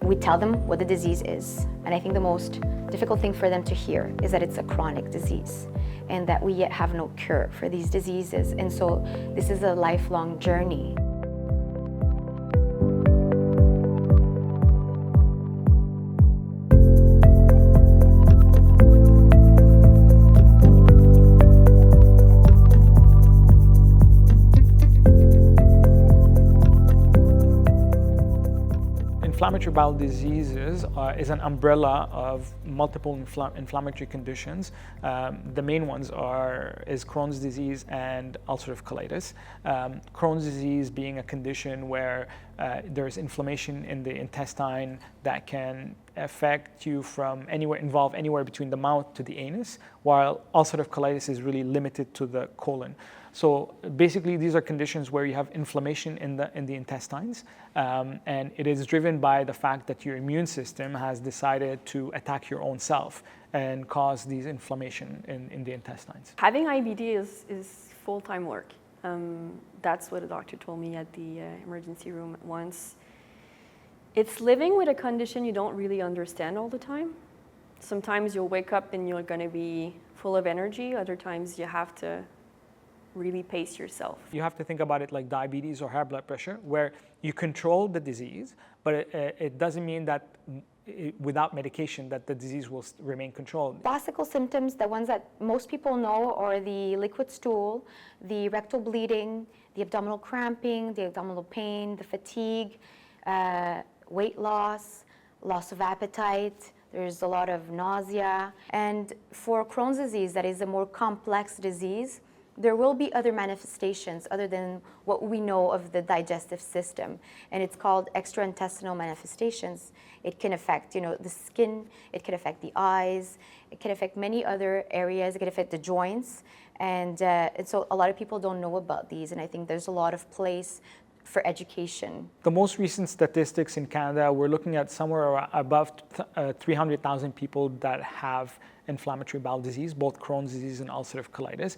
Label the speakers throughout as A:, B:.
A: we tell them what the disease is. And I think the most difficult thing for them to hear is that it's a chronic disease and that we yet have no cure for these diseases. And so this is a lifelong journey.
B: Inflammatory bowel diseases is an umbrella of multiple inflammatory conditions. The main ones is Crohn's disease and ulcerative colitis. Crohn's disease being a condition where there's inflammation in the intestine that can affect you involve anywhere between the mouth to the anus, while ulcerative colitis is really limited to the colon. So basically, these are conditions where you have inflammation in the intestines, and it is driven by the fact that your immune system has decided to attack your own self and cause these inflammation in the intestines.
C: Having IBD is full-time work. That's what a doctor told me at the emergency room once. It's living with a condition you don't really understand all the time. Sometimes you'll wake up and you're going to be full of energy. Other times you have to really pace yourself.
B: You have to think about it like diabetes or high blood pressure, where you control the disease, but it doesn't mean that without medication that the disease will remain controlled.
A: Classical symptoms, the ones that most people know, are the liquid stool, the rectal bleeding, the abdominal cramping, the abdominal pain, the fatigue, weight loss, loss of appetite. There's a lot of nausea. And for Crohn's disease, that is a more complex disease, there will be other manifestations other than what we know of the digestive system, and it's called extraintestinal manifestations. It can affect, the skin, it can affect the eyes, it can affect many other areas, it can affect the joints, and so a lot of people don't know about these, and I think there's a lot of place for education.
B: The most recent statistics in Canada, we're looking at somewhere above 300,000 people that have inflammatory bowel disease, both Crohn's disease and ulcerative colitis.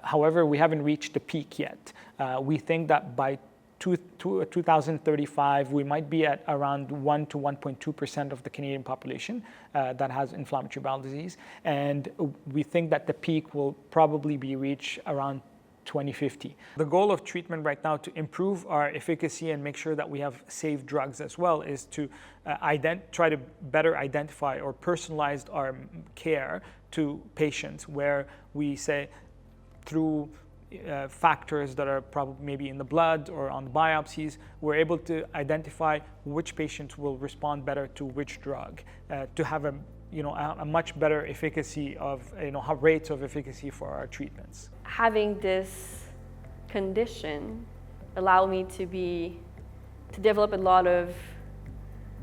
B: However, we haven't reached the peak yet. We think that by 2035, we might be at around 1 to 1.2% of the Canadian population that has inflammatory bowel disease. And we think that the peak will probably be reached around 2050. The goal of treatment right now to improve our efficacy and make sure that we have safe drugs as well is to try to better identify or personalize our care to patients, where we say through factors that are probably maybe in the blood or on the biopsies, we're able to identify which patients will respond better to which drug to have a much better efficacy of, rates of efficacy for our treatments.
C: Having this condition allowed me to develop a lot of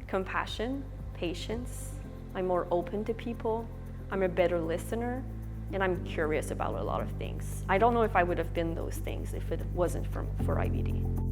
C: compassion, patience. I'm more open to people. I'm a better listener, and I'm curious about a lot of things. I don't know if I would have been those things if it wasn't for IBD.